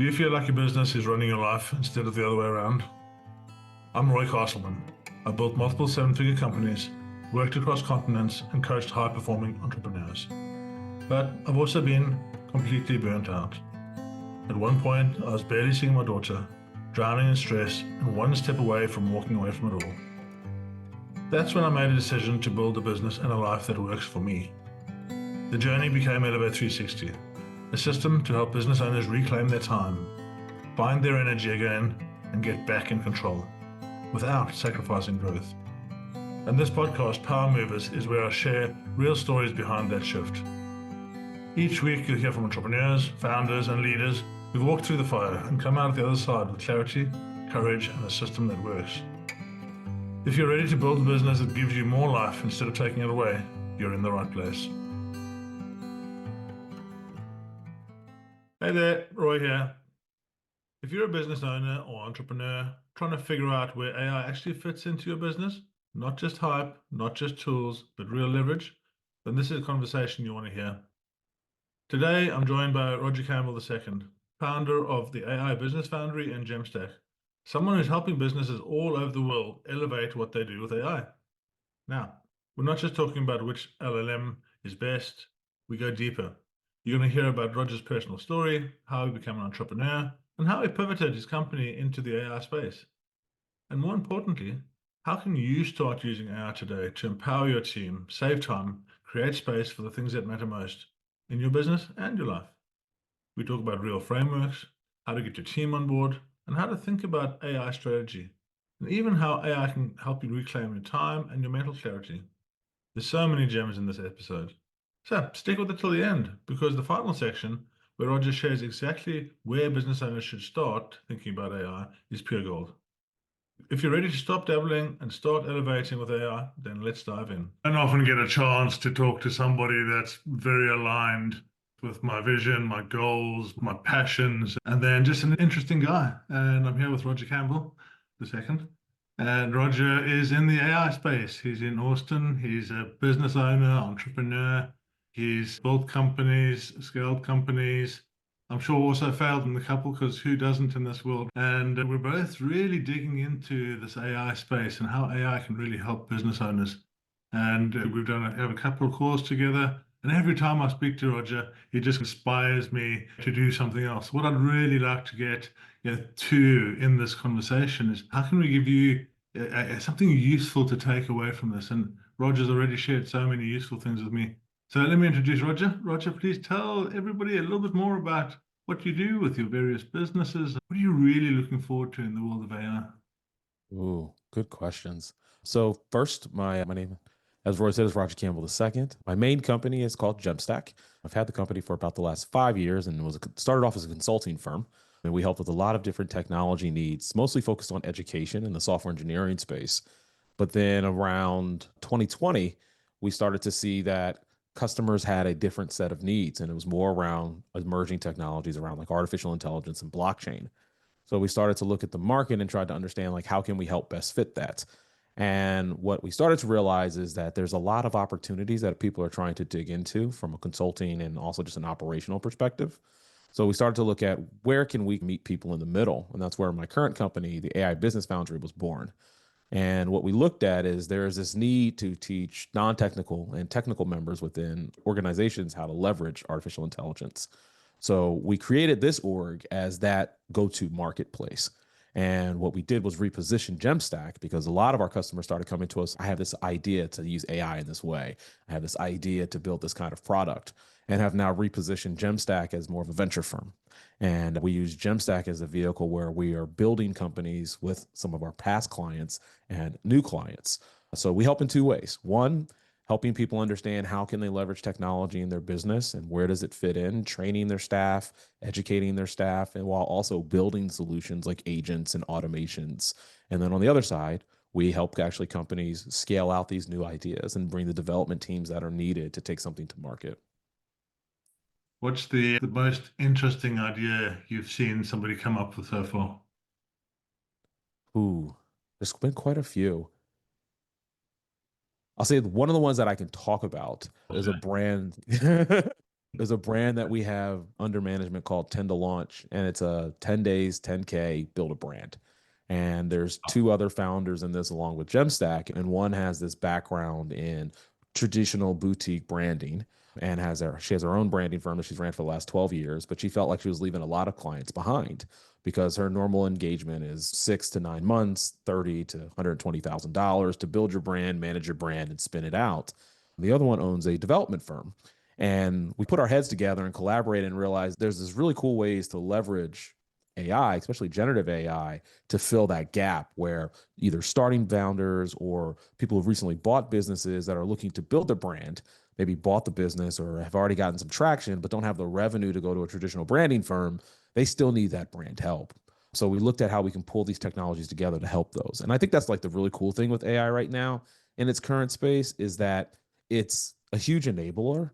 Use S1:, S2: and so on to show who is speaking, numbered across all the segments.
S1: Do you feel like your business is running your life instead of the other way around? I'm Roy Castleman. I built multiple seven-figure companies, worked across continents, and coached high-performing entrepreneurs. But I've also been completely burnt out. At one point, I was barely seeing my daughter, drowning in stress, and one step away from walking away from it all. That's when I made a decision to build a business and a life that works for me. The journey became Elevate 360, a system to help business owners reclaim their time, find their energy again, and get back in control, without sacrificing growth. And this podcast, Power Movers, is where I share real stories behind that shift. Each week you'll hear from entrepreneurs, founders, and leaders who've walked through the fire and come out the other side with clarity, courage, and a system that works. If you're ready to build a business that gives you more life instead of taking it away, you're in the right place. Hey there, Roy here. If you're a business owner or entrepreneur trying to figure out where AI actually fits into your business, not just hype, not just tools, but real leverage, then this is a conversation you want to hear. Today, I'm joined by Roger Campbell II, founder of the AI Business Foundry and Gemstack, someone who's helping businesses all over the world elevate what they do with AI. Now, we're not just talking about which LLM is best, we go deeper. You're going to hear about Roger's personal story, how he became an entrepreneur, and how he pivoted his company into the AI space. And more importantly, how can you start using AI today to empower your team, save time, create space for the things that matter most in your business and your life? We talk about real frameworks, how to get your team on board, and how to think about AI strategy, and even how AI can help you reclaim your time and your mental clarity. There's so many gems in this episode. So stick with it till the end, because the final section, where Roger shares exactly where business owners should start thinking about AI, is pure gold. If you're ready to stop dabbling and start elevating with AI, then let's dive in. I don't often get a chance to talk to somebody that's very aligned with my vision, my goals, my passions, and then just an interesting guy. And I'm here with Roger Campbell II. And Roger is in the AI space. He's in Austin. He's a business owner, entrepreneur. He's built companies, scaled companies. I'm sure also failed in the couple, because who doesn't in this world? And we're both really digging into this AI space and how AI can really help business owners. And we've have a couple of calls together. And every time I speak to Roger, he just inspires me to do something else. What I'd really like to get to in this conversation is, how can we give you something useful to take away from this? And Roger's already shared so many useful things with me. So let me introduce Roger. Roger, please tell everybody a little bit more about what you do with your various businesses. What are you really looking forward to in the world of AI?
S2: Ooh, good questions. So first, my name, as Roy said, is Roger Campbell II. My main company is called Gemstack. I've had the company for about the last 5 years, and started off as a consulting firm. And we help with a lot of different technology needs, mostly focused on education in the software engineering space. But then around 2020, we started to see that customers had a different set of needs, and it was more around emerging technologies around like artificial intelligence and blockchain. So we started to look at the market and tried to understand, like, how can we help best fit that? And what we started to realize is that there's a lot of opportunities that people are trying to dig into from a consulting and also just an operational perspective. So we started to look at, where can we meet people in the middle? And that's where my current company, the AI Business Foundry, was born. And what we looked at is, there is this need to teach non-technical and technical members within organizations how to leverage artificial intelligence. So we created this org as that go-to marketplace. And what we did was reposition Gemstack, because a lot of our customers started coming to us. I have this idea to use AI in this way. I have this idea to build this kind of product, and have now repositioned Gemstack as more of a venture firm. And we use Gemstack as a vehicle where we are building companies with some of our past clients and new clients. So we help in two ways. One, helping people understand how can they leverage technology in their business and where does it fit in, training their staff, educating their staff, and while also building solutions like agents and automations. And then on the other side, we help actually companies scale out these new ideas and bring the development teams that are needed to take something to market.
S1: What's the most interesting idea you've seen somebody come up with so far?
S2: Ooh, there's been quite a few. I'll say one of the ones that I can talk about is a brand. There's a brand that we have under management called 10 to Launch, and it's a 10 days, 10K, build a brand. And there's two other founders in this along with Gemstack, and one has this background in traditional boutique branding and she has her own branding firm that she's ran for the last 12 years, but she felt like she was leaving a lot of clients behind because her normal engagement is 6 to 9 months, 30 to $120,000 to build your brand, manage your brand, and spin it out. The other one owns a development firm. And we put our heads together and collaborated and realized there's this really cool ways to leverage AI, especially generative AI, to fill that gap where either starting founders or people who've recently bought businesses that are looking to build a brand, maybe bought the business or have already gotten some traction, but don't have the revenue to go to a traditional branding firm, they still need that brand help. So we looked at how we can pull these technologies together to help those. And I think that's like the really cool thing with AI right now in its current space is that it's a huge enabler.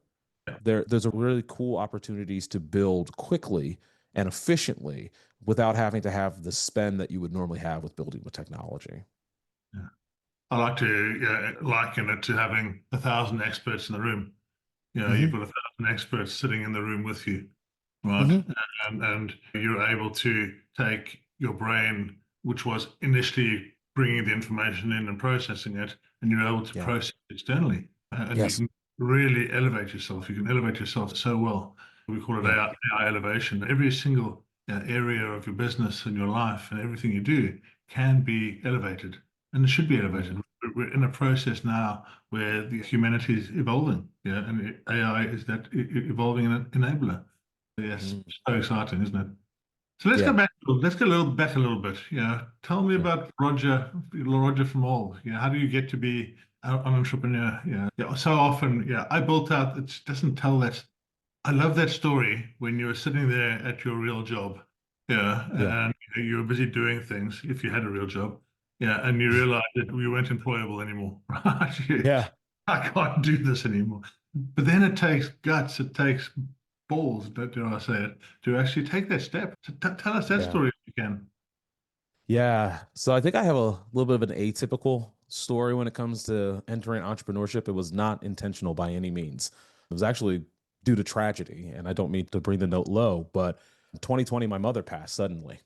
S2: There's a really cool opportunities to build quickly and efficiently without having to have the spend that you would normally have with building with technology.
S1: Yeah. I like to liken it to having 1,000 experts in the room. You've
S2: Hmm.
S1: got 1,000 experts sitting in the room with you, right?
S2: Hmm.
S1: And you're able to take your brain, which was initially bringing the information in and processing it, and you're able to
S2: Yeah.
S1: process it externally. And you
S2: Yes.
S1: can really elevate yourself. You can elevate yourself so well. We call it
S2: Yeah.
S1: AI elevation. Every single area of your business and your life and everything you do can be elevated, and it should be elevated.
S2: Hmm.
S1: We're in a process now where the humanity is evolving, and AI is that evolving enabler. Yes,
S2: Hmm.
S1: so exciting, isn't it? So let's go
S2: Yeah.
S1: back. Let's go back a little bit. Yeah, tell me
S2: Yeah.
S1: about Roger from All. Yeah, how do you get to be an entrepreneur? Yeah, yeah. So often, yeah, I built out. It doesn't tell that. I love that story when you were sitting there at your real job. Yeah,
S2: Yeah.
S1: and you were busy doing things. If you had a real job, yeah, and you realized that you weren't employable anymore. Right?
S2: Yeah.
S1: I can't do this anymore. But then it takes guts. It takes balls, dare I say it, to actually take that step. So tell us that
S2: Yeah.
S1: story if you can.
S2: Yeah. So I think I have a little bit of an atypical story when it comes to entering entrepreneurship. It was not intentional by any means. It was actually due to tragedy. And I don't mean to bring the note low, but in 2020, my mother passed suddenly.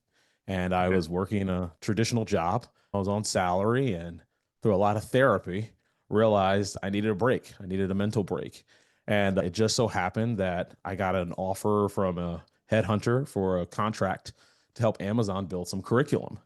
S2: And I
S1: Okay.
S2: was working a traditional job. I was on salary and through a lot of therapy, realized I needed a break. I needed a mental break. And it just so happened that I got an offer from a headhunter for a contract to help Amazon build some curriculum.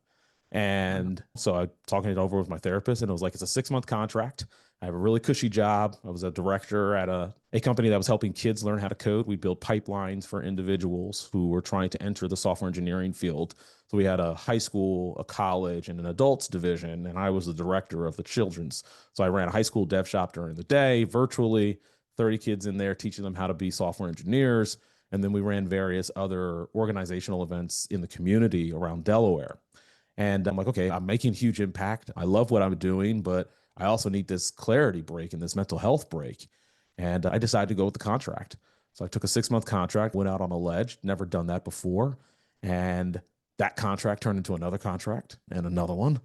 S2: And so I talking it over with my therapist, and it was like it's a 6 month contract. I have a really cushy job. I was a director at a company that was helping kids learn how to code. We built pipelines for individuals who were trying to enter the software engineering field. So we had a high school, a college, and an adults division, and I was the director of the children's. So I ran a high school dev shop during the day, virtually, 30 kids in there teaching them how to be software engineers. And then we ran various other organizational events in the community around Delaware. And I'm like, okay, I'm making huge impact. I love what I'm doing, but I also need this clarity break and this mental health break. And I decided to go with the contract. So I took a 6 month contract, went out on a ledge, never done that before. And that contract turned into another contract and another one.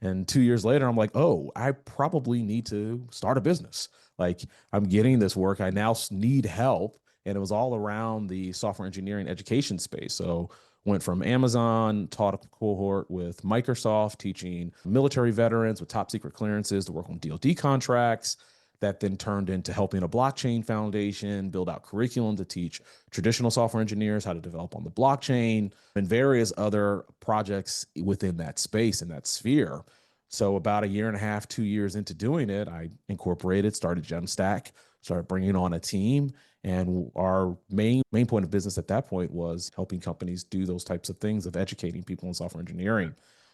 S2: And 2 years later, I'm like, oh, I probably need to start a business. Like, I'm getting this work. I now need help. And it was all around the software engineering education space. So went from Amazon, taught a cohort with Microsoft, teaching military veterans with top secret clearances to work on DoD contracts. That then turned into helping a blockchain foundation build out curriculum to teach traditional software engineers how to develop on the blockchain and various other projects within that space and that sphere. So about a year and a half, 2 years into doing it, I incorporated, started Gemstack, started bringing on a team, and our main point of business at that point was helping companies do those types of things of educating people in software engineering.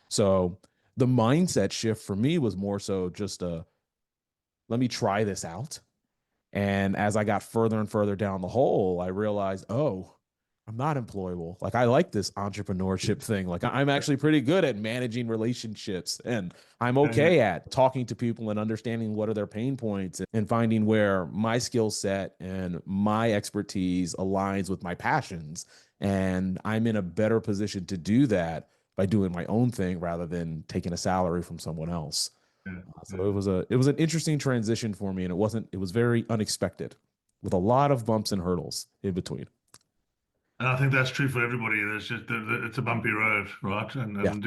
S2: So the mindset shift for me was more so just a let me try this out. And as I got further and further down the hole, I realized, oh, I'm not employable. Like I like this entrepreneurship thing. Like I'm actually pretty good at managing relationships and I'm
S1: Yeah, yeah,
S2: okay at talking to people and understanding what are their pain points and finding where my skill set and my expertise aligns with my passions. And I'm in a better position to do that by doing my own thing rather than taking a salary from someone else.
S1: yeah,
S2: So
S1: yeah.
S2: it was an interesting transition for me and it was very unexpected. with a lot of bumps and hurdles in between.
S1: And I think that's true for everybody. There's just it's a bumpy road, right?
S2: Yeah.
S1: And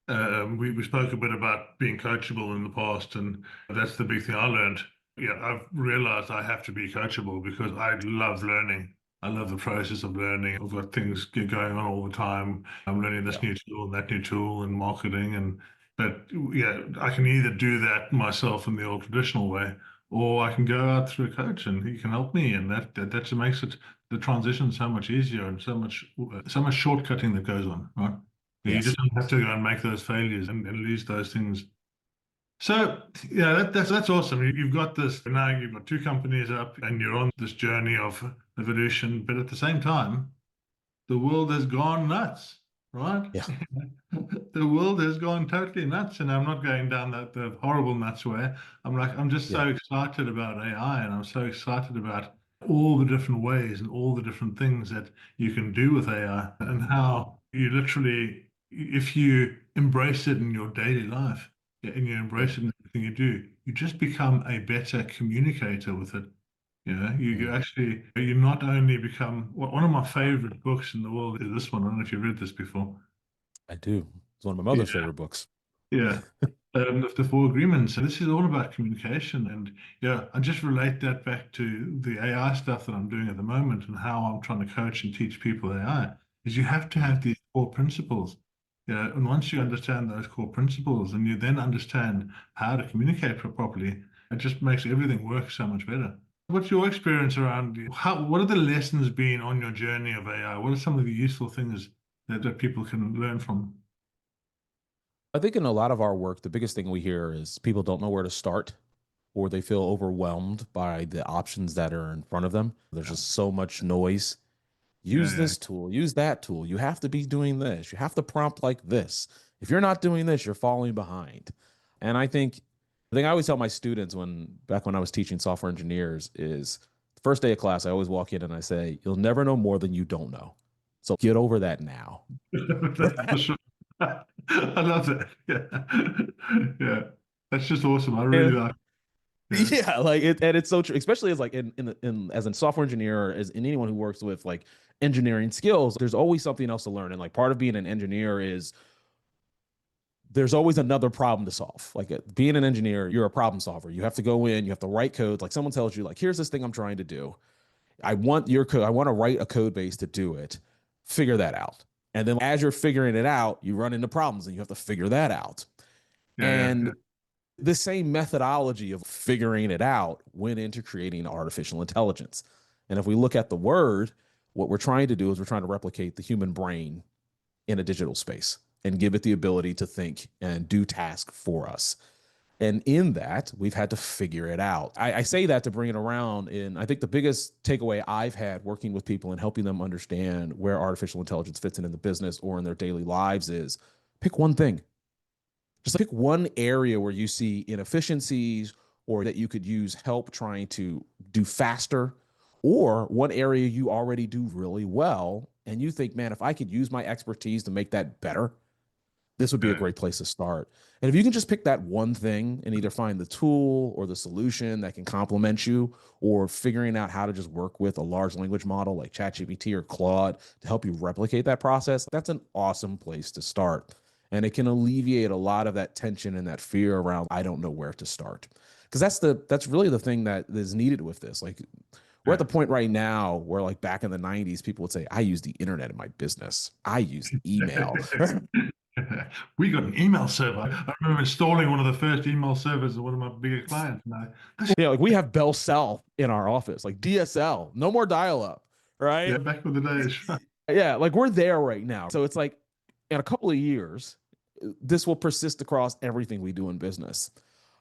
S1: yeah, we spoke a bit about being coachable in the past, and that's the big thing I learned. Yeah, I've realized I have to be coachable because I love learning. I love the process of learning. I've got things going on all the time. I'm learning this
S2: Yeah.
S1: new tool and that new tool and marketing, and but yeah, I can either do that myself in the old traditional way, or I can go out through a coach and he can help me, and that just makes it the transition so much easier and so much shortcutting that goes on, right? You just
S2: Yes.
S1: don't have to go and make those failures and lose those things. So yeah, that's awesome. You've got this now. You've got two companies up, and you're on this journey of evolution. But at the same time, the world has gone nuts, right?
S2: Yeah.
S1: The world has gone totally nuts, and I'm not going down the horrible nuts way. I'm just
S2: Yeah.
S1: so excited about AI, and I'm so excited about all the different ways and all the different things that you can do with AI, and how you literally, if you embrace it in your daily life, yeah, and you
S2: Mm,
S1: embrace it in everything you do, you just become a better communicator with it. You
S2: mm.
S1: actually, you not only become, one of my favorite books in the world is this one. I don't know if you've read this before.
S2: I do. It's one of my mother's
S1: Yeah,
S2: favorite books.
S1: yeah. The Four Agreements. And this is all about communication. And yeah, I just relate that back to the AI stuff that I'm doing at the moment and how I'm trying to coach and teach people AI, is you have to
S2: Mm.
S1: have these core principles. Yeah, and once you understand those core principles and you then understand how to communicate properly, it just makes everything work so much better. What's your experience around what are the lessons been on your journey of AI? What are some of the useful things that people can learn from?
S2: I think in a lot of our work, the biggest thing we hear is people don't know where to start or they feel overwhelmed by the options that are in front of them. There's
S1: Yeah,
S2: just so much noise. Use
S1: yeah,
S2: this tool, use that tool. You have to be doing this. You have to prompt like this. If you're not doing this, you're falling behind. And I think the thing I always tell my students back when I was teaching software engineers is the first day of class, I always walk in and I say, you'll never know more than you don't know. So get over that now.
S1: that's for sure. I love that. Yeah, yeah, that's just awesome. I really
S2: And
S1: like. Yeah,
S2: yeah, like and it's so true, especially as like in as a software engineer, or as in anyone who works with like engineering skills, there's always something else to learn. And like part of being an engineer is there's always another problem to solve. Like being an engineer, you're a problem solver. You have to go in, you have to write code. Like someone tells you, like, here's this thing I'm trying to do. I want your code, I want to write a code base to do it. Figure that out. And then as you're figuring it out, you run into problems and you have to figure that out.
S1: yeah, yeah,
S2: And the same methodology of figuring it out went into creating artificial intelligence. And if we look at the word, what we're trying to do is we're trying to replicate the human brain in a digital space and give it the ability to think and do tasks for us. And in that, we've had to figure it out. I say that to bring it around. And I think the biggest takeaway I've had working with people and helping them understand where artificial intelligence fits in the business or in their daily lives is pick one thing. Just pick one area where you see inefficiencies or that you could use help trying to do faster, or one area you already do really well. And you think, man, if I could use my expertise to make that better, this would be a
S1: yeah.
S2: great place to start. And if you can just pick that one thing and either find the tool or the solution that can complement you, or figuring out how to just work with a large language model like ChatGPT or Claude to help you replicate that process, that's an awesome place to start. And it can alleviate a lot of that tension and that fear around, I don't know where to start. Because that's really the thing that is needed with this. Like we're at
S1: Yeah.
S2: the point right now where like back in the 90s, people would say, I use the internet in my business. I use email.
S1: We got an email server. I remember installing one of the first email servers of one of my bigger clients. This,
S2: Yeah, like we have Bell Cell in our office, like DSL, no more dial up,
S1: yeah,
S2: right?
S1: back with the days.
S2: Yeah, like we're there right now. So it's like in a couple of years, this will persist across everything we do in business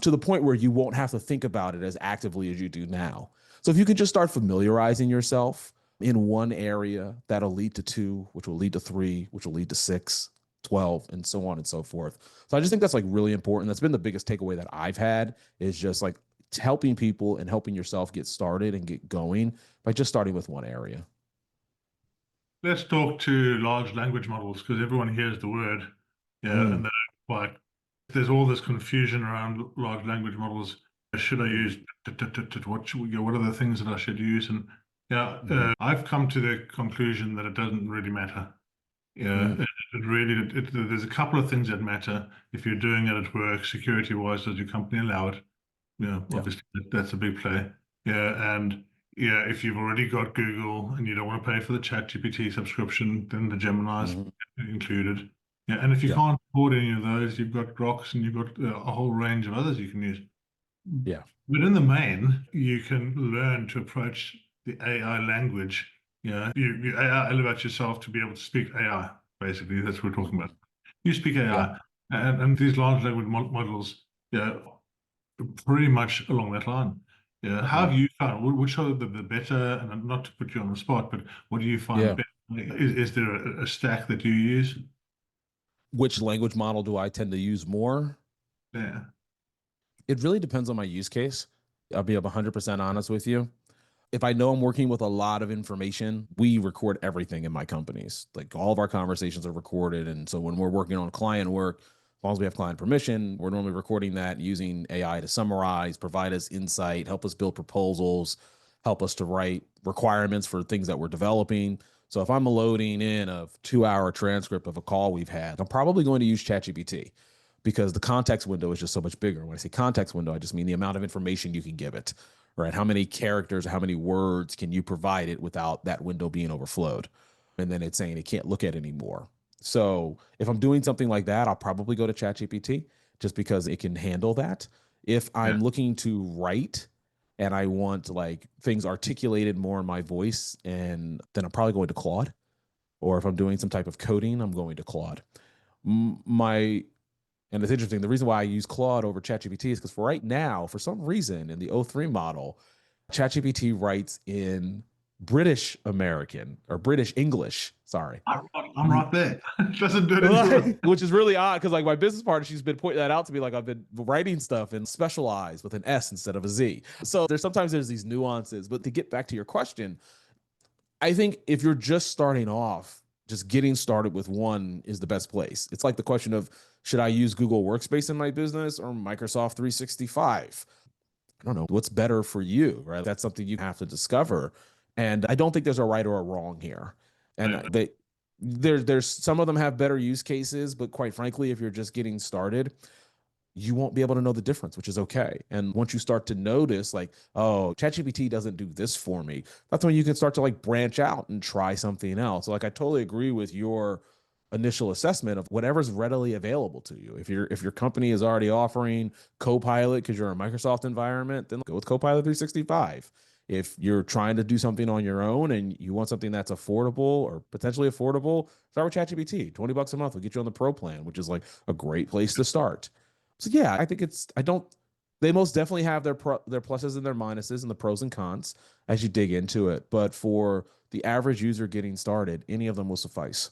S2: to the point where you won't have to think about it as actively as you do now. So if you can just start familiarizing yourself in one area, that'll lead to two, which will lead to three, which will lead to six, 12, and so on and so forth. So I just think that's like really important. That's been the biggest takeaway that I've had is just like helping people and helping yourself get started and get going by just starting with one area.
S1: Let's talk to large language models because everyone hears the word, yeah,
S2: Mm,
S1: and they're quite. There's all this confusion around large language models. Should I use what are the things that I should use? And yeah,
S2: Mhm.
S1: I've come to the conclusion that it doesn't really matter. Yeah,
S2: Mhm.
S1: there's a couple of things that matter if you're doing it at work, security-wise. Does your company allow it? Yeah,
S2: Yeah.
S1: obviously that's a big play. Yeah, and yeah, if you've already got Google and you don't want to pay for the ChatGPT subscription, then the Gemini's
S2: Mhm.
S1: included. Yeah, and if you
S2: Yeah.
S1: can't afford any of those, you've got Groks and you've got a whole range of others you can use.
S2: Yeah.
S1: But in the main, you can learn to approach the AI language. You AI elevate yourself to be able to speak AI. Basically, that's what we're talking about.
S2: Mhm.
S1: You speak
S2: Yeah.
S1: AI, and these large language models, yeah, pretty much along that line. Yeah, how have
S2: Mhm.
S1: you found which are the better? And not to put you on the spot, but what do you find
S2: Yeah.
S1: better? Is there a stack that you use?
S2: Which language model do I tend to use more?
S1: Yeah,
S2: It really depends on my use case. I'll be 100% honest with you. If I know I'm working with a lot of information, we record everything in my companies. Like all of our conversations are recorded. And so when we're working on client work, as long as we have client permission, we're normally recording that using AI to summarize, provide us insight, help us build proposals, help us to write requirements for things that we're developing. So if I'm loading in a 2 hour transcript of a call we've had, I'm probably going to use ChatGPT because the context window is just so much bigger. When I say context window, I just mean the amount of information you can give it, right? How many characters, how many words can you provide it without that window being overflowed? And then it's saying it can't look at anymore. So if I'm doing something like that, I'll probably go to ChatGPT just because it can handle that. If
S1: yeah,
S2: I'm looking to write and I want like things articulated more in my voice, and then I'm probably going to Claude. Or if I'm doing some type of coding, I'm going to Claude. My and it's interesting. The reason why I use Claude over ChatGPT is because for right now, for some reason, in the O3 model, ChatGPT writes in British American or British English. Sorry.
S1: I'm right there. It doesn't do it in Europe.
S2: Which is really odd because like my business partner, she's been pointing that out to me. Like I've been writing stuff and specialized with an S instead of a Z. So there's these nuances. But to get back to your question, I think if you're just starting off, just getting started with one is the best place. It's like the question of should I use Google Workspace in my business or Microsoft 365? I don't know what's better for you, right? That's something you have to discover. And I don't think there's a right or a wrong here. And
S1: Yeah.
S2: there's some of them have better use cases, but quite frankly, if you're just getting started, you won't be able to know the difference, which is okay. And once you start to notice, like, oh, ChatGPT doesn't do this for me, that's when you can start to like branch out and try something else. So, like, I totally agree with your initial assessment of whatever's readily available to you. If your company is already offering Copilot because you're in a Microsoft environment, then go with Copilot 365. If you're trying to do something on your own and you want something that's affordable or potentially affordable, start with ChatGPT. $20 a month will get you on the pro plan, which is like a great place to start. So yeah, I think I don't, they most definitely have their pluses and their minuses and the pros and cons as you dig into it. But for the average user getting started, any of them will suffice.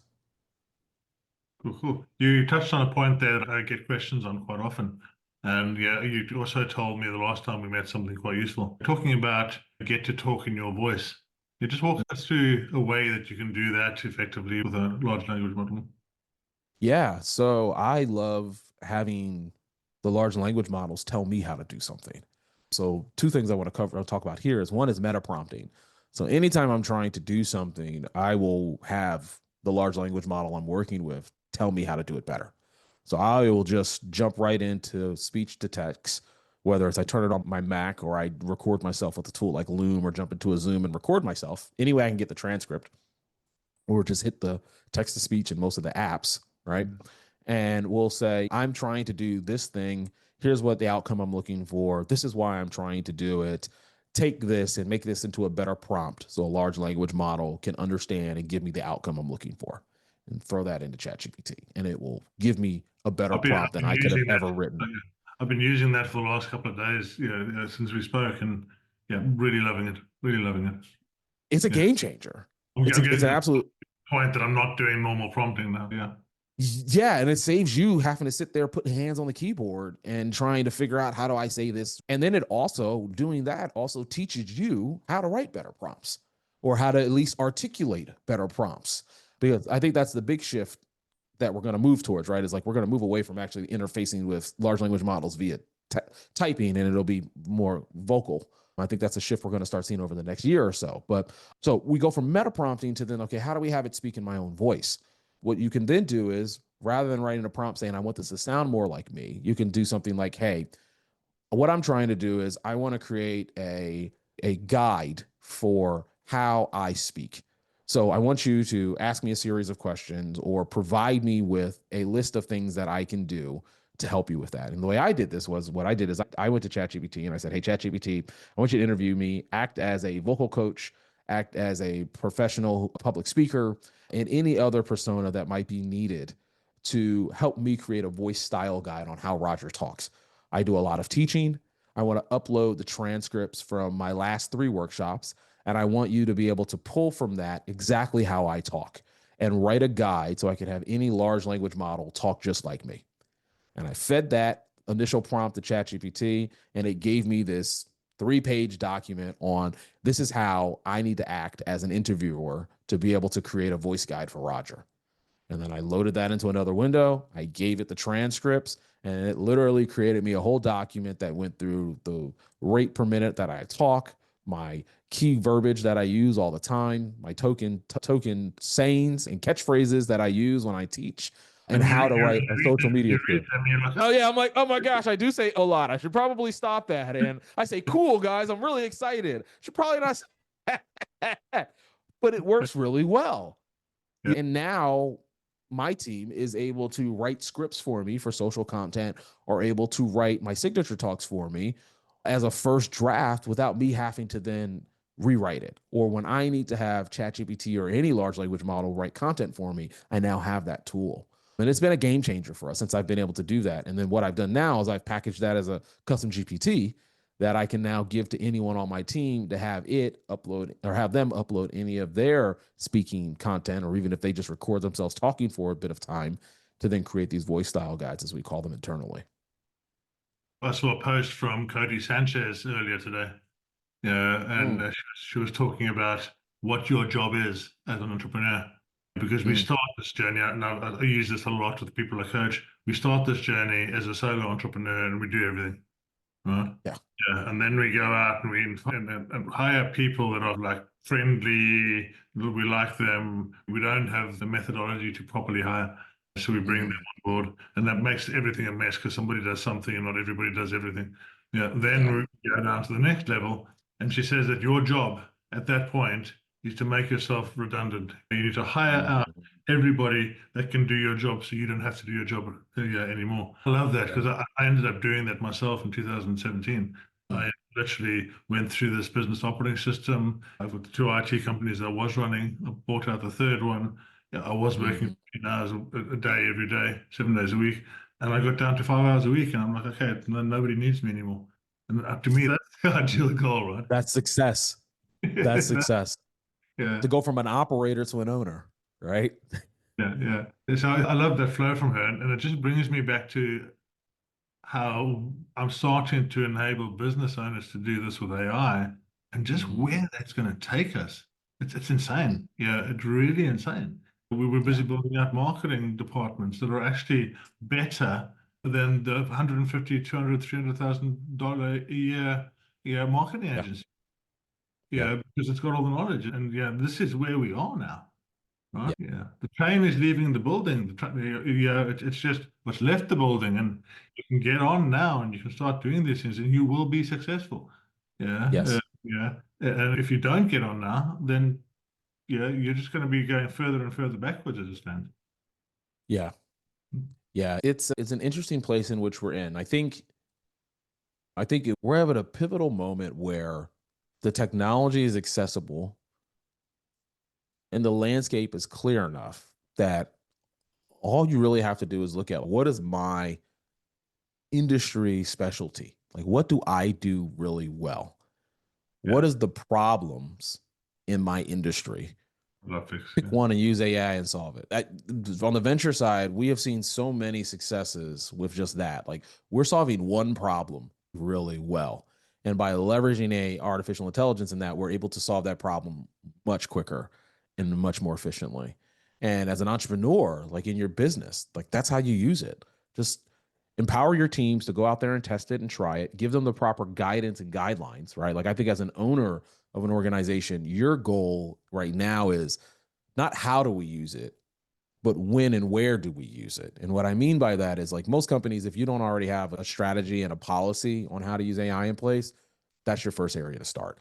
S1: Cool, cool. You touched on a point there that I get questions on quite often. And yeah, you also told me the last time we met something quite useful. Talking about get to talk in your voice. You just walk us through a way that you can do that effectively with a large language model.
S2: Yeah. So I love having the large language models tell me how to do something. So two things I want to talk about here is one is meta prompting. So anytime I'm trying to do something, I will have the large language model I'm working with tell me how to do it better. So I will just jump right into speech to text, whether it's I turn it on my Mac or I record myself with a tool like Loom or jump into a Zoom and record myself. Any way I can get the transcript or just hit the text to speech in most of the apps, right? And we'll say, I'm trying to do this thing. Here's what the outcome I'm looking for. This is why I'm trying to do it. Take this and make this into a better prompt so a large language model can understand and give me the outcome I'm looking for. And throw that into ChatGPT, and it will give me a better
S1: I've
S2: prompt than
S1: been
S2: I could have
S1: using
S2: ever
S1: that.
S2: written.
S1: I've been using that for the last couple of days, since we spoke, and yeah, really loving it. Really loving it.
S2: It's a
S1: Yeah,
S2: game changer.
S1: I'm
S2: It's
S1: getting
S2: an
S1: to the
S2: absolute
S1: point that I'm not doing normal prompting now. Yeah.
S2: Yeah, and it saves you having to sit there putting hands on the keyboard and trying to figure out how do I say this. And then it also doing that also teaches you how to write better prompts or how to at least articulate better prompts. Because I think that's the big shift that we're going to move towards, right? Is like we're going to move away from actually interfacing with large language models via typing and it'll be more vocal. I think that's a shift we're going to start seeing over the next year or so. But so we go from meta prompting to then, okay, how do we have it speak in my own voice? What you can then do is rather than writing a prompt saying, I want this to sound more like me, you can do something like, hey, what I'm trying to do is I want to create a guide for how I speak. So I want you to ask me a series of questions or provide me with a list of things that I can do to help you with that. And the way I did this was what I did is I went to ChatGPT and I said, hey, ChatGPT, I want you to interview me, act as a vocal coach, act as a professional public speaker, and any other persona that might be needed to help me create a voice style guide on how Roger talks. I do a lot of teaching. I want to upload the transcripts from my last 3 workshops, and I want you to be able to pull from that exactly how I talk and write a guide so I can have any large language model talk just like me. And I fed that initial prompt to ChatGPT, and it gave me this 3-page document on this is how I need to act as an interviewer to be able to create a voice guide for Roger. And then I loaded that into another window. I gave it the transcripts, and it literally created me a whole document that went through the rate per minute that I talk, my key verbiage that I use all the time, my token sayings and catchphrases that I use when I teach, and how to write a social media script. Oh yeah, I'm like, oh my gosh, I do say a lot. I should probably stop that. And I say, cool guys, I'm really excited. Should probably not, but it works really well. Yeah. And now my team is able to write scripts for me for social content or able to write my signature talks for me as a first draft without me having to then rewrite it. Or when I need to have ChatGPT or any large language model write content for me, I now have that tool. And it's been a game changer for us since I've been able to do that. And then what I've done now is I've packaged that as a custom GPT that I can now give to anyone on my team to have it upload or have them upload any of their speaking content, or even if they just record themselves talking for a bit of time to then create these voice style guides, as we call them internally.
S1: I saw a post from Cody Sanchez earlier today. Yeah, and she was talking about what your job is as an entrepreneur. Because we start this journey, and I use this a lot with people I coach. We start this journey as a solo entrepreneur and we do everything. Right?
S2: Yeah.
S1: Yeah. And then we go out and and hire people that are like friendly. We like them. We don't have the methodology to properly hire. So we bring them on board. And that makes everything a mess because somebody does something and not everybody does everything. Yeah. Then we go down to the next level. And she says that your job at that point is to make yourself redundant. You need to hire out everybody that can do your job so you don't have to do your job anymore. I love that because I ended up doing that myself in 2017. I literally went through this business operating system. I've got the 2 IT companies I was running. I bought out the 3rd one. Yeah, I was working 15 hours a day, every day, 7 days a week. And I got down to 5 hours a week. And I'm like, okay, nobody needs me anymore. And to me, that's the ideal goal, right?
S2: That's success. That's success.
S1: Yeah.
S2: To go from an operator to an owner, right?
S1: Yeah. So I love that flow from her. And it just brings me back to how I'm starting to enable business owners to do this with AI and just where that's going to take us. It's insane. Yeah, it's really insane. We were busy building out marketing departments that are actually better than the 150, 200, $300,000 a year marketing agency. Yeah, because it's got all the knowledge. And yeah, this is where we are now. Right? Yeah. The train is leaving the building. It's just what's left the building, and you can get on now, and you can start doing these things, and you will be successful. Yeah.
S2: Yes.
S1: Yeah. And if you don't get on now, then you're just going to be going further and further backwards as it stands.
S2: Yeah. Yeah. It's an interesting place in which we're in. I think we're at a pivotal moment where the technology is accessible and the landscape is clear enough that all you really have to do is look at what is my industry specialty? Like, what do I do really well? What is the problems in my industry? Pick one and use AI and solve it. On the venture side, we have seen so many successes with just that. Like, we're solving one problem really well. And by leveraging artificial intelligence in that, we're able to solve that problem much quicker and much more efficiently. And as an entrepreneur, like in your business, like that's how you use it. Just empower your teams to go out there and test it and try it, give them the proper guidance and guidelines, right? Like I think as an owner of an organization, your goal right now is not how do we use it, but when and where do we use it? And what I mean by that is like most companies, if you don't already have a strategy and a policy on how to use AI in place, that's your first area to start.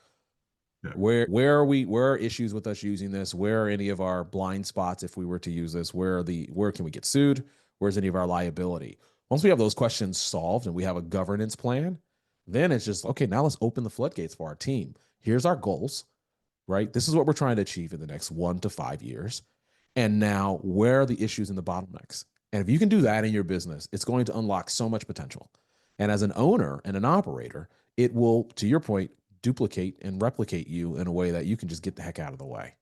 S1: Yeah.
S2: Where are issues with us using this? Where are any of our blind spots if we were to use this? Where can we get sued? Where's any of our liability? Once we have those questions solved and we have a governance plan, then it's just, okay, now let's open the floodgates for our team. Here's our goals, right? This is what we're trying to achieve in the next 1 to 5 years. And now where are the issues and the bottlenecks? And if you can do that in your business, it's going to unlock so much potential. And as an owner and an operator, it will, to your point, duplicate and replicate you in a way that you can just get the heck out of the way.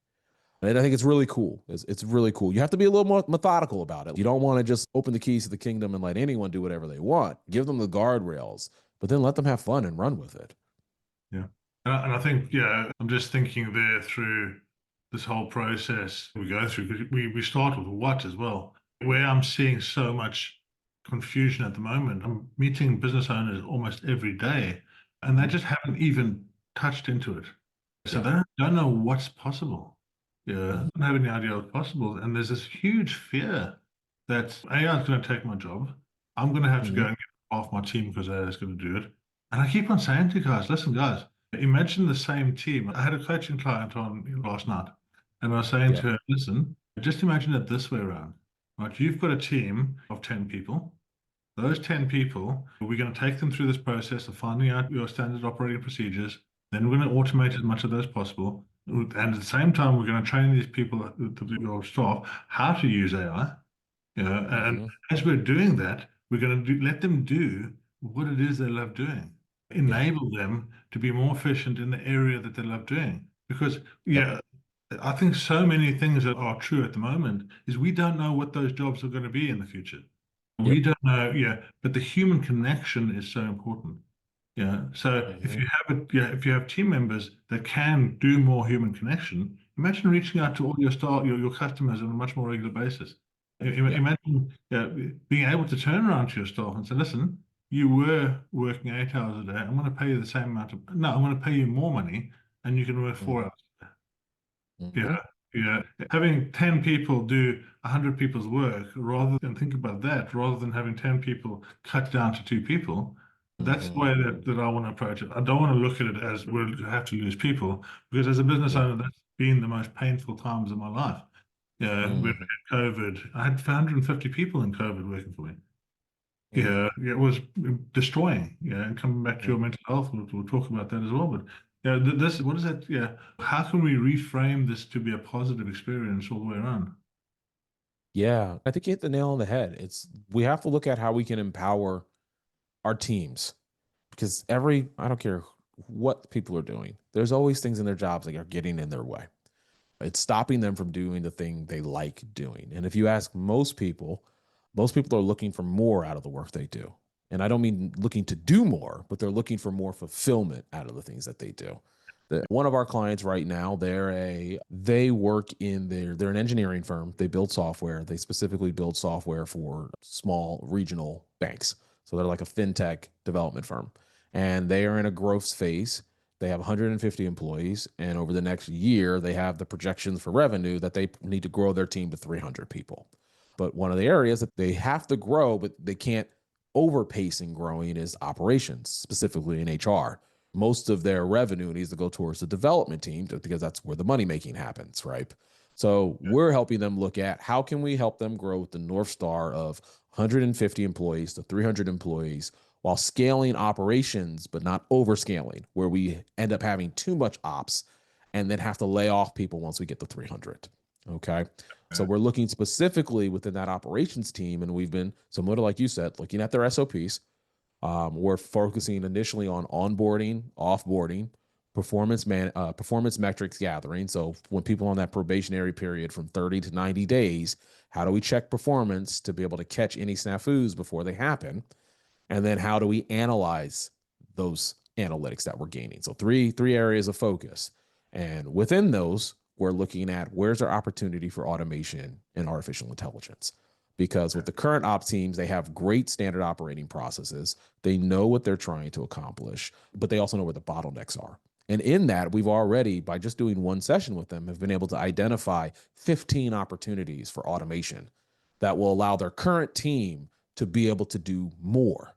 S2: And I think it's really cool. It's really cool. You have to be a little more methodical about it. You don't want to just open the keys to the kingdom and let anyone do whatever they want. Give them the guardrails, but then let them have fun and run with it.
S1: Yeah. And I think, yeah, I'm just thinking there through this whole process we go through, because we start with what as well, where I'm seeing so much confusion at the moment. I'm meeting business owners almost every day, and they just haven't even touched into it. So they don't know what's possible. Yeah, don't have any idea what's possible. And there's this huge fear that AI is going to take my job. I'm going to have to go and get off my team because AI is going to do it. And I keep on saying to guys, listen, guys, imagine the same team. I had a coaching client on last night, and I was saying to her, listen, just imagine it this way around. Right? You've got a team of 10 people. Those 10 people, we're going to take them through this process of finding out your standard operating procedures. Then we're going to automate as much of those as possible. And at the same time, we're going to train these people, your staff, how to use AI. And as we're doing that, we're going to let them do what it is they love doing. Enable them to be more efficient in the area that they love doing. Because, I think so many things that are true at the moment is we don't know what those jobs are going to be in the future. We don't know, but the human connection is so important. So if you have if you have team members that can do more human connection, imagine reaching out to all your staff, your customers on a much more regular basis. Imagine being able to turn around to your staff and say, listen, you were working 8 hours a day. I'm going to pay you the same amount no, I'm going to pay you more money and you can work 4 hours a day. Having 10 people do 100 people's work, rather than think about that, rather than having 10 people cut down to 2 people, that's the way that I want to approach it. I don't want to look at it as we'll have to lose people, because as a business owner, that's been the most painful times of my life. With COVID, I had 450 people in COVID working for me. It was destroying. And coming back to your mental health, we'll talk about that as well. But what is that? How can we reframe this to be a positive experience all the way around?
S2: Yeah, I think you hit the nail on the head. We have to look at how we can empower our teams, because I don't care what people are doing, there's always things in their jobs that are getting in their way. It's stopping them from doing the thing they like doing. And if you ask most people are looking for more out of the work they do. And I don't mean looking to do more, but they're looking for more fulfillment out of the things that they do. One of our clients right now, they're an engineering firm. They build software. They specifically build software for small regional banks. So they're like a fintech development firm, and they are in a growth phase. They have 150 employees, and over the next year, they have the projections for revenue that they need to grow their team to 300 people. But one of the areas that they have to grow, but they can't overpace in growing, is operations, specifically in HR. Most of their revenue needs to go towards the development team because that's where the money making happens, right? So we're helping them look at how can we help them grow with the North Star of 150 employees to 300 employees while scaling operations, but not overscaling, where we end up having too much ops and then have to lay off people once we get to 300. Okay. So we're looking specifically within that operations team, and we've been, similar to like you said, looking at their SOPs. We're focusing initially on onboarding, offboarding, performance metrics gathering. So when people on that probationary period from 30 to 90 days, how do we check performance to be able to catch any snafus before they happen? And then how do we analyze those analytics that we're gaining? So three areas of focus. And within those, we're looking at where's our opportunity for automation and artificial intelligence. because with the current ops teams, they have great standard operating processes. They know what they're trying to accomplish, but they also know where the bottlenecks are. And in that, we've already, by just doing one session with them, have been able to identify 15 opportunities for automation that will allow their current team to be able to do more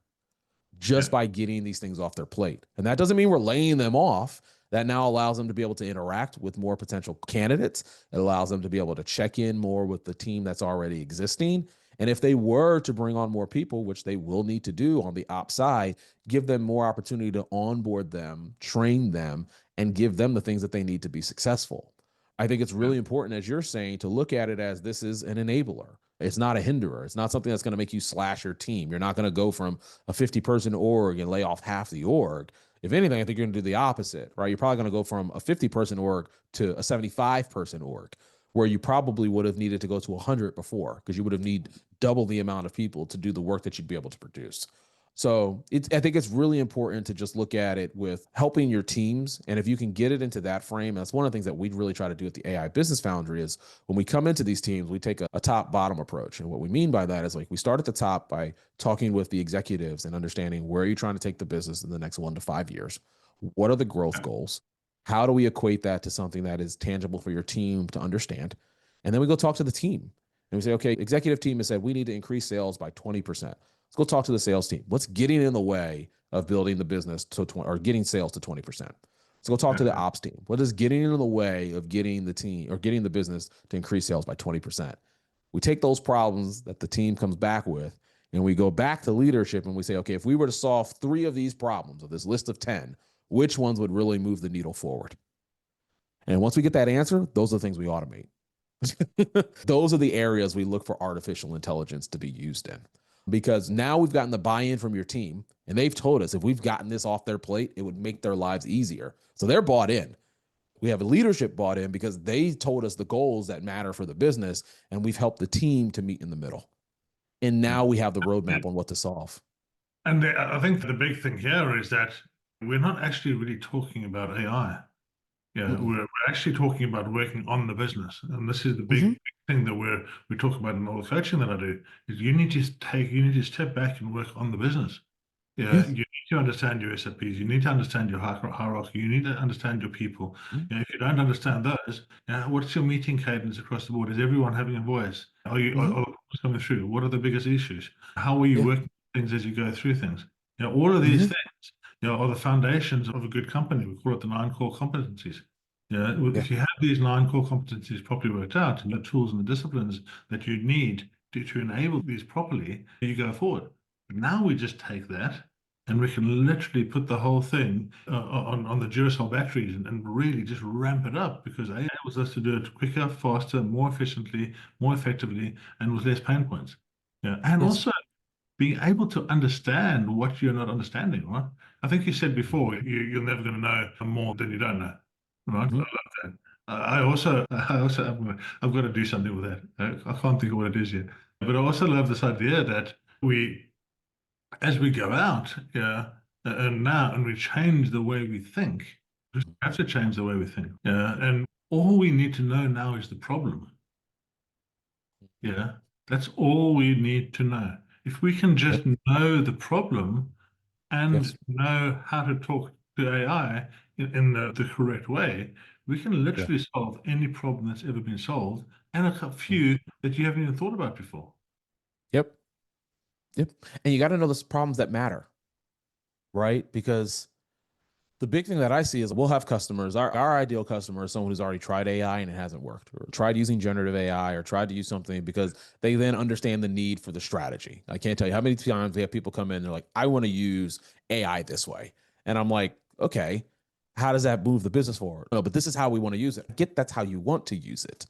S2: just by getting these things off their plate. And that doesn't mean we're laying them off. That now allows them to be able to interact with more potential candidates. It allows them to be able to check in more with the team that's already existing. And if they were to bring on more people, which they will need to do on the ops side, give them more opportunity to onboard them, train them, and give them the things that they need to be successful. I think it's really important, as you're saying, to look at it as this is an enabler. It's not a hinderer. It's not something that's going to make you slash your team. You're not going to go from a 50-person org and lay off half the org. If anything, I think you're going to do the opposite, right? You're probably going to go from a 50-person org to a 75-person org, where you probably would have needed to go to 100 before, because you would have need double the amount of people to do the work that you'd be able to produce. So I think it's really important to just look at it with helping your teams. And if you can get it into that frame, that's one of the things that we really try to do at the AI Business Foundry is when we come into these teams, we take a top-bottom approach. And what we mean by that is, like, we start at the top by talking with the executives and understanding where are you trying to take the business in the next 1 to 5 years? What are the growth goals? How do we equate that to something that is tangible for your team to understand? And then we go talk to the team and we say, okay, executive team has said we need to increase sales by 20%. Let's go talk to the sales team. What's getting in the way of building the business to 20 or getting sales to 20%? Let's go talk to the ops team. What is getting in the way of getting the team or getting the business to increase sales by 20%? We take those problems that the team comes back with and we go back to leadership and we say, okay, if we were to solve 3 of these problems of this list of 10, which ones would really move the needle forward? And once we get that answer, those are the things we automate. Those are the areas we look for artificial intelligence to be used in. Because now we've gotten the buy-in from your team, and they've told us if we've gotten this off their plate, it would make their lives easier. So they're bought in. We have a leadership bought in because they told us the goals that matter for the business, and we've helped the team to meet in the middle. And now we have the roadmap on what to solve.
S1: And I think the big thing here is that we're not actually really talking about AI. Yeah, we're actually talking about working on the business, and this is the big thing that we talk about in all the coaching that I do. Is you need to step back and work on the business. Yeah, you need to understand your SOPs. You need to understand your hierarchy. You need to understand your people. If you don't understand those, what's your meeting cadence across the board? Is everyone having a voice? Are you are coming through? What are the biggest issues? How are you working things as you go through things? All of these things, are the foundations of a good company. We call it the 9 core competencies. If you have these 9 core competencies properly worked out and the tools and the disciplines that you need to enable these properly, you go forward. But now we just take that and we can literally put the whole thing on the Duracell batteries and really just ramp it up, because AI enables us to do it quicker, faster, more efficiently, more effectively, and with less pain points. And also being able to understand what you're not understanding, right? I think you said before, you're never going to know more than you don't know, right? I love that. I've got to do something with that. I can't think of what it is yet. But I also love this idea that as we go out, and we change the way we think, we have to change the way we think. And all we need to know now is the problem. That's all we need to know. If we can just know the problem and know how to talk to AI in the correct way, we can literally solve any problem that's ever been solved, and a few that you haven't even thought about before.
S2: Yep. And you got to know the problems that matter, right? Because the big thing that I see is we'll have customers. Our ideal customer is someone who's already tried AI and it hasn't worked, or tried using generative AI, or tried to use something because they then understand the need for the strategy. I can't tell you how many times we have people come in and they're like, I want to use AI this way. And I'm like, okay, how does that move the business forward? No, but this is how we want to use it. I get that's how you want to use it.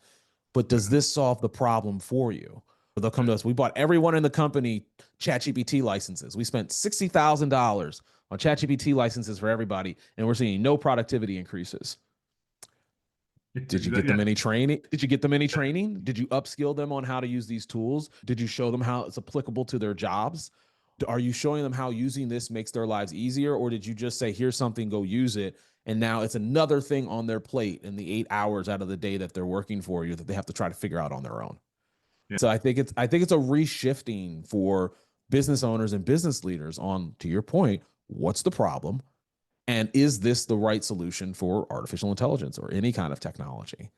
S2: But does this solve the problem for you? They'll come to us. We bought everyone in the company ChatGPT licenses. We spent $60,000 on ChatGPT licenses for everybody, and we're seeing no productivity increases. Did you get them any training? Did you get them any training? Did you upskill them on how to use these tools? Did you show them how it's applicable to their jobs? Are you showing them how using this makes their lives easier? Or did you just say, here's something, go use it, and now it's another thing on their plate in the 8 hours out of the day that they're working for you that they have to try to figure out on their own?
S1: Yeah.
S2: So I think it's a reshifting for business owners and business leaders on, to your point, what's the problem? And is this the right solution for artificial intelligence or any kind of technology?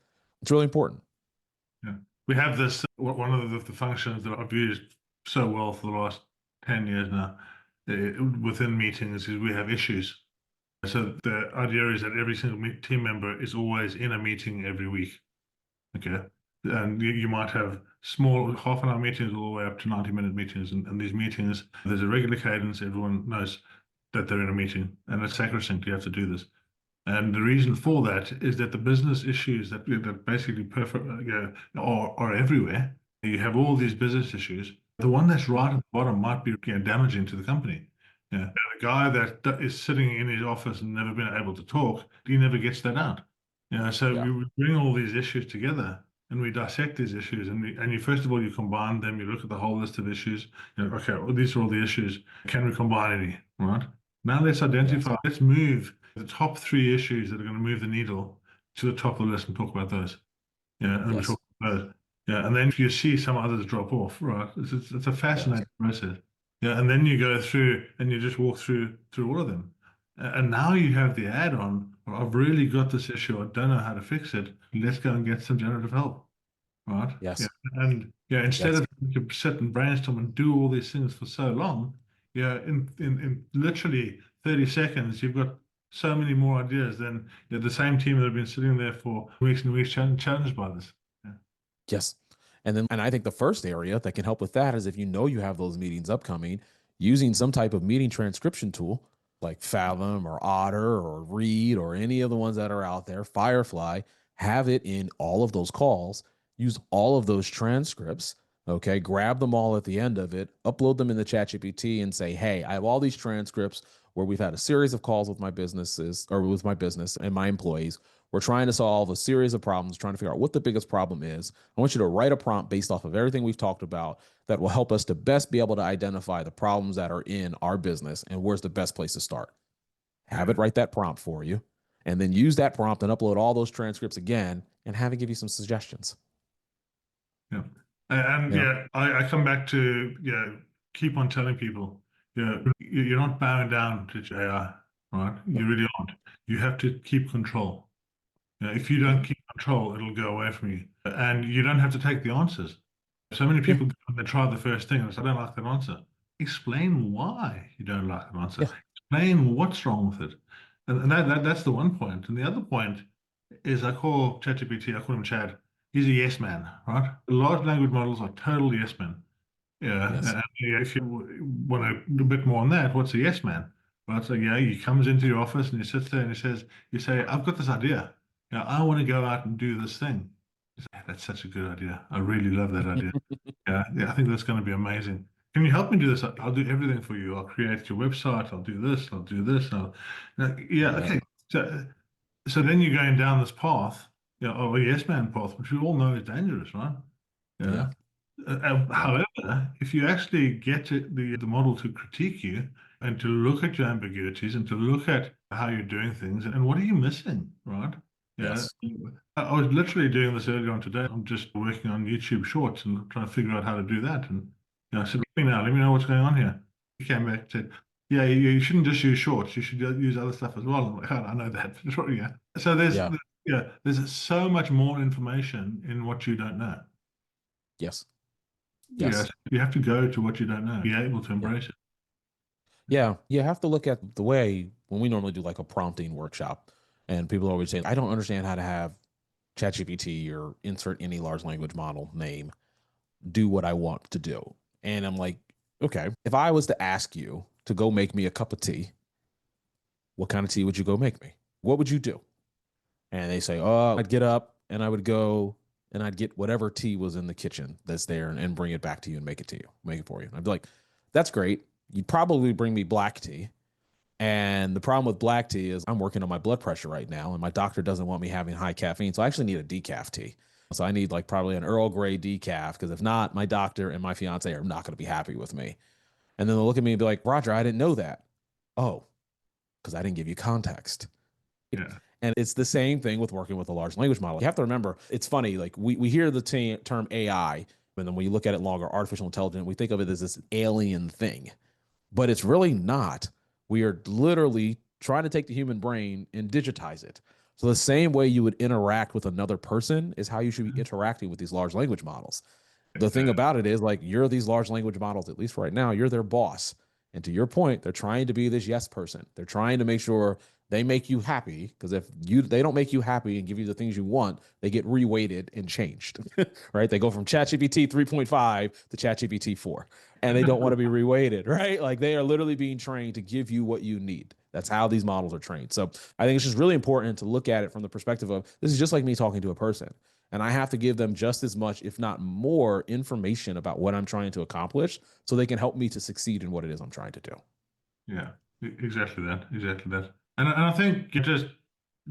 S2: It's really important.
S1: Yeah. We have this, one of the functions that I've used so well for the last 10 years now, within meetings, is we have issues. So the idea is that every single team member is always in a meeting every week. Okay. And you might have small half an hour meetings all the way up to 90-minute meetings. And these meetings, there's a regular cadence. Everyone knows that they're in a meeting, and it's sacrosanct. You have to do this. And the reason for that is that the business issues that basically are everywhere. You have all these business issues. The one that's right at the bottom might be damaging to the company. Yeah. The guy that is sitting in his office and never been able to talk, he never gets that out. So
S2: Yeah.
S1: we bring all these issues together and we dissect these issues, and you first of all you combine them. You look at the whole list of issues. Okay, well, these are all the issues. Can we combine any? Right. Now let's identify. Let's move the top 3 issues that are going to move the needle to the top of the list and talk about those. Yeah, and we
S2: Yes.
S1: talk about those. Yeah, and then if you see some others drop off, right? It's a
S2: Yes.
S1: fascinating process. Yeah, and then you go through and you just walk through all of them. And now you have the add-on. I've really got this issue. I don't know how to fix it. Let's go and get some generative help. Right? Yeah.
S2: Yes.
S1: And yeah, instead
S2: Yes.
S1: of you sit and brainstorm and do all these things for so long, yeah, in literally 30 seconds, you've got so many more ideas than the same team that have been sitting there for weeks and weeks challenged by this. Yeah.
S2: Yes. And I think the first area that can help with that is if you know you have those meetings upcoming, using some type of meeting transcription tool like Fathom or Otter or Read or any of the ones that are out there, Firefly, have it in all of those calls, use all of those transcripts. Okay, grab them all at the end of it, upload them in the ChatGPT and say, hey, I have all these transcripts where we've had a series of calls with my businesses or with my business and my employees. We're trying to solve a series of problems, trying to figure out what the biggest problem is. I want you to write a prompt based off of everything we've talked about that will help us to best be able to identify the problems that are in our business and where's the best place to start. Have it write that prompt for you, and then use that prompt and upload all those transcripts again and have it give you some suggestions.
S1: Yeah. And
S2: You know?
S1: yeah, I come back to, keep on telling people, you're not bowing down to AI, right? You really aren't. You have to keep control. If you
S2: Yeah.
S1: don't keep control, it'll go away from you. And you don't have to take the answers. So many
S2: Yeah.
S1: people go and they try the first thing and say, I don't like that answer. Explain why you don't like the answer.
S2: Yeah.
S1: Explain what's wrong with it. And that's the one point. And the other point is I call ChatGPT, I call him Chad. He's a yes man, right? Large language models are total yes men. Yeah,
S2: Yes.
S1: and if you want to do a bit more on that, what's a yes man? Right, so yeah, he comes into your office and he sits there and he says, you say, I've got this idea. Yeah, I want to go out and do this thing. You say, that's such a good idea. I really love that idea. Yeah, I think that's going to be amazing. Can you help me do this? I'll do everything for you. I'll create your website. I'll do this. I'll do this. Yeah,
S2: Yeah.
S1: okay. So then you're going down this path, of a yes man path, which we all know is dangerous, right? Yeah.
S2: Yeah. Yeah.
S1: However, if you actually get the model to critique you and to look at your ambiguities and to look at how you're doing things and what are you missing, right? Yeah.
S2: Yes.
S1: I was literally doing this earlier on today. I'm just working on YouTube Shorts and trying to figure out how to do that. And I said, let me know what's going on here. He came back and said, yeah, you shouldn't just use Shorts. You should use other stuff as well. I'm like, oh, I know that. Yeah. So
S2: Yeah.
S1: there's so much more information in what you don't know.
S2: Yes.
S1: Yes,
S2: Yes.
S1: you have to go to what you don't know, be able to
S2: Yeah.
S1: embrace it.
S2: Yeah. You have to look at the way when we normally do like a prompting workshop, and people always say, I don't understand how to have ChatGPT or insert any large language model name do what I want to do. And I'm like, okay, if I was to ask you to go make me a cup of tea, what kind of tea would you go make me? What would you do? And they say, oh, I'd get up and I would go and I'd get whatever tea was in the kitchen that's there and bring it back to you and make it to you, make it for you. And I'd be like, that's great. You'd probably bring me black tea. And the problem with black tea is I'm working on my blood pressure right now, and my doctor doesn't want me having high caffeine. So I actually need a decaf tea. So I need like probably an Earl Grey decaf, because if not, my doctor and my fiance are not going to be happy with me. And then they'll look at me and be like, Roger, I didn't know that. Oh, because I didn't give you context.
S1: Yeah.
S2: And it's the same thing with working with a large language model. You have to remember, it's funny, like we hear the term AI And then when you look at it longer, artificial intelligence, we think of it as this alien thing, but it's really not. We are literally trying to take the human brain and digitize it. So the same way you would interact with another person is how you should be interacting with these large language models. The thing about it is, like, you're these large language models, at least right now, you're their boss. And to your point, they're trying to be this yes person. They're trying to make sure they make you happy, because if they don't make you happy and give you the things you want, they get reweighted and changed. Right? They go from ChatGPT 3.5 to ChatGPT 4, and they don't want to be reweighted, right? Like, they are literally being trained to give you what you need. That's how these models are trained. So I think it's just really important to look at it from the perspective of, this is just like me talking to a person. And I have to give them just as much, if not more, information about what I'm trying to accomplish so they can help me to succeed in what it is I'm trying to do.
S1: Yeah, exactly that. Exactly that. And I think you're just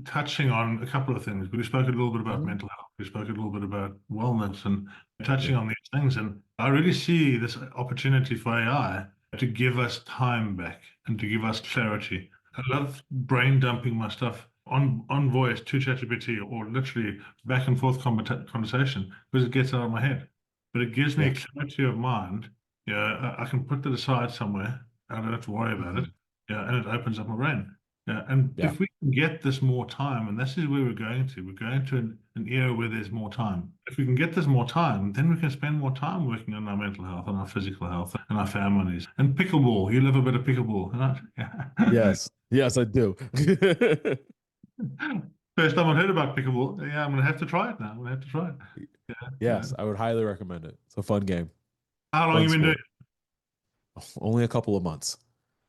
S1: touching on a couple of things. We spoke a little bit about
S2: Mhm.
S1: mental health. We spoke a little bit about wellness and touching
S2: Yeah.
S1: on these things. And I really see this opportunity for AI to give us time back and to give us clarity. I love brain dumping my stuff on voice to ChatGPT, or literally back and forth conversation, because it gets out of my head. But it gives me
S2: Yeah.
S1: a clarity of mind. Yeah, I can put that aside somewhere. I don't have to worry about it.
S2: Mhm.
S1: Yeah, and it opens up my brain. Yeah, and
S2: Yeah.
S1: if we can get this more time, and this is where we're going to, we're going to an era where there's more time. If we can get this more time, then we can spend more time working on our mental health, on our physical health, and our families. And pickleball, you love a bit of pickleball, right? Yeah.
S2: Yes. Yes, I do.
S1: First time I've heard about pickleball. Yeah, I'm gonna have to try it now. I'm gonna have to try it. Yeah, yeah.
S2: Yes, I would highly recommend it. It's a fun game,
S1: How long
S2: fun
S1: you been doing
S2: sport. Only a couple of months.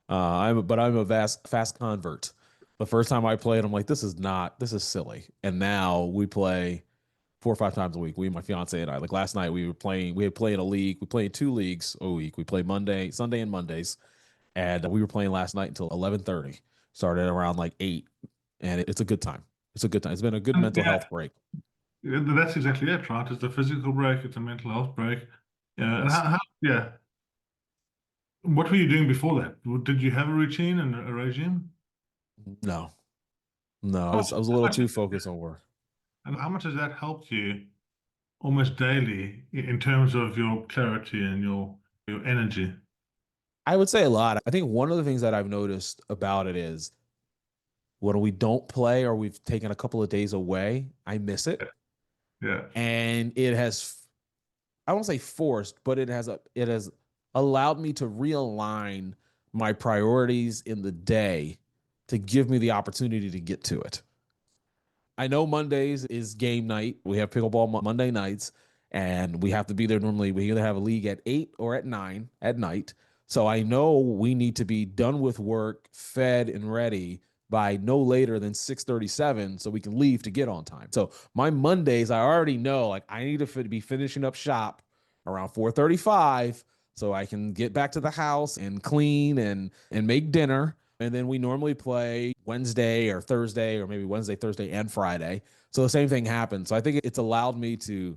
S2: I'm a fast convert. The first time I played, I'm like, this is silly. And now we play 4 or 5 times a week. We, my fiance and I, like last night, we had played a league. We played 2 leagues a week. We play Sunday and Mondays. And we were playing last night until 11:30. Started around like 8. And it's a good time. It's a good time. It's been a good
S1: it?
S2: mental
S1: Yeah,
S2: health break.
S1: that's exactly it, right? It's a physical break, it's a mental health break. Yeah, and
S2: Yes.
S1: yeah. What were you doing before that? Did you have a routine and a regime?
S2: No, no,
S1: Oh,
S2: I was a little too focused on work.
S1: and how much has that helped you almost daily in terms of your clarity and your energy?
S2: I would say a lot. I think one of the things that I've noticed about it is when we don't play or we've taken a couple of days away, I miss it.
S1: Yeah.
S2: And it has, I won't say forced, but it has allowed me to realign my priorities in the day to give me the opportunity to get to it. I know Mondays is game night. We have pickleball Monday nights, and we have to be there normally. We either have a league at 8 or at 9 at night. So I know we need to be done with work, fed and ready by no later than 6:37 so we can leave to get on time. So my Mondays, I already know, like, I need to be finishing up shop around 4:35 so I can get back to the house and clean and make dinner. And then we normally play Wednesday or Thursday, or maybe Wednesday, Thursday, and Friday. So the same thing happens. So I think it's allowed me to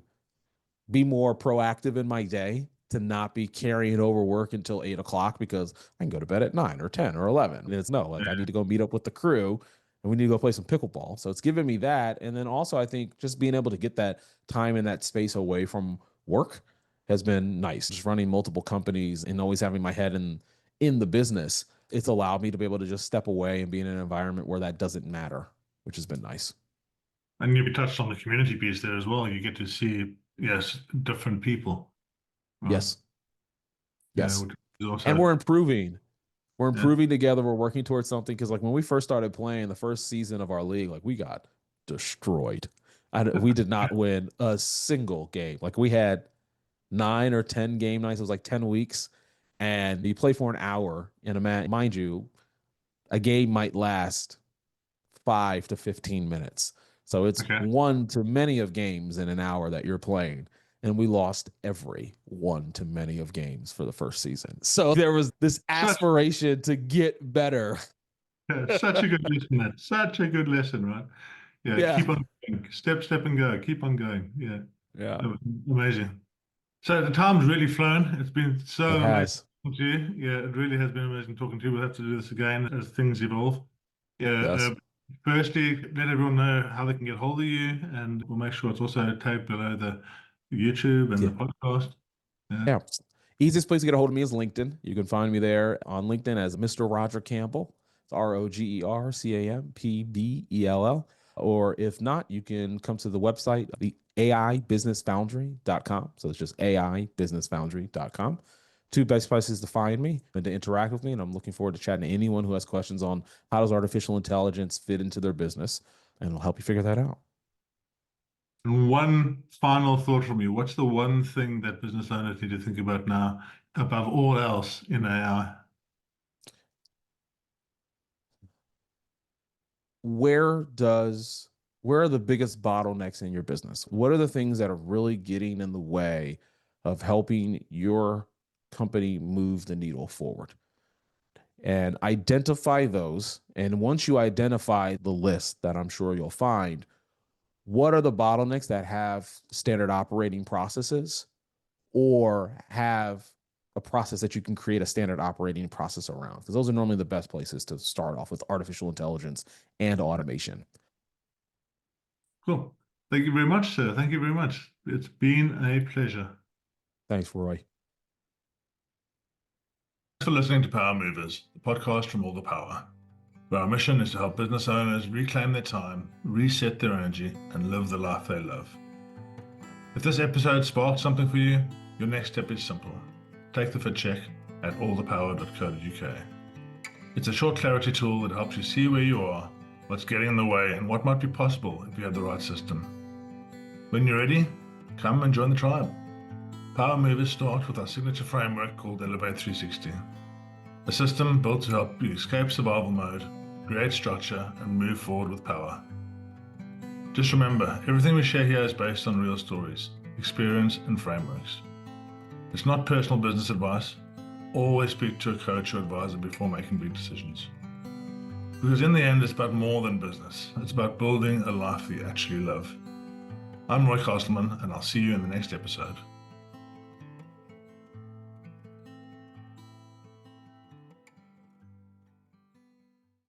S2: be more proactive in my day, to not be carrying over work until 8 o'clock, because I can go to bed at 9 or 10 or 11. And it's no, like, I need to go meet up with the crew and we need to go play some pickleball. So it's given me that. And then also, I think just being able to get that time and that space away from work has been nice. Just running multiple companies and always having my head in the business, it's allowed me to be able to just step away and be in an environment where that doesn't matter, which has been nice.
S1: And you touched on the community piece there as well. You get to see, yes, different people, right?
S2: Yes.
S1: Yeah,
S2: Yes.
S1: which is
S2: And
S1: also,
S2: we're improving. We're
S1: yeah.
S2: improving together. We're working towards something. Because like when we first started playing the first season of our league, like, we got destroyed. We did not win a single game. Like, we had 9 or 10 game nights. It was like 10 weeks, and you play for an hour in a match. Mind you, a game might last 5 to 15 minutes. So it's
S1: Okay.
S2: one to many of games in an hour that you're playing. And we lost every one to many of games for the first season. So there was this
S1: Such,
S2: aspiration to get better.
S1: yeah, such a good lesson, that. Such a good lesson, right? Yeah,
S2: Yeah.
S1: keep on going. Step, and go. Keep on going. Yeah,
S2: Yeah.
S1: that was amazing. So the time's really flown. It's been
S2: It
S1: so amazing
S2: has.
S1: talking to you. Yeah, it really has been amazing talking to you. We'll have to do this again as things evolve. Yeah.
S2: Yes.
S1: Firstly, let everyone know how they can get hold of you, and we'll make sure it's also tagged below YouTube and
S2: Yeah.
S1: the podcast.
S2: Yeah. Easiest place to get a hold of me is LinkedIn. You can find me there on LinkedIn as Mr. Roger Campbell. It's RogerCampbell. Or if not, you can come to the website, the AIBusinessFoundry.com. So it's just AIBusinessFoundry.com. Two best places to find me and to interact with me. And I'm looking forward to chatting to anyone who has questions on how does artificial intelligence fit into their business, and it'll help you figure that out.
S1: And one final thought from you. What's the one thing that business owners need to think about now, above all else, in AI?
S2: Where are the biggest bottlenecks in your business? What are the things that are really getting in the way of helping your company move the needle forward? And identify those. And once you identify the list that I'm sure you'll find, what are the bottlenecks that have standard operating processes or have a process that you can create a standard operating process around? Because those are normally the best places to start off with artificial intelligence and automation.
S1: Cool. Thank you very much, sir. Thank you very much. It's been a pleasure.
S2: Thanks, Roy.
S1: Thanks for listening to Power Movers, the podcast from All the Power, where our mission is to help business owners reclaim their time, reset their energy, and live the life they love. If this episode sparked something for you, your next step is simple. Take the fit check at allthepower.co.uk. It's a short clarity tool that helps you see where you are, what's getting in the way, and what might be possible if you have the right system. When you're ready, come and join the tribe. Power Movers start with our signature framework called Elevate 360, a system built to help you escape survival mode, create structure, and move forward with power. Just remember, everything we share here is based on real stories, experience, and frameworks. It's not personal business advice. Always speak to a coach or advisor before making big decisions. Because in the end, it's about more than business. It's about building a life that you actually love. I'm Roy Castleman, and I'll see you in the next episode.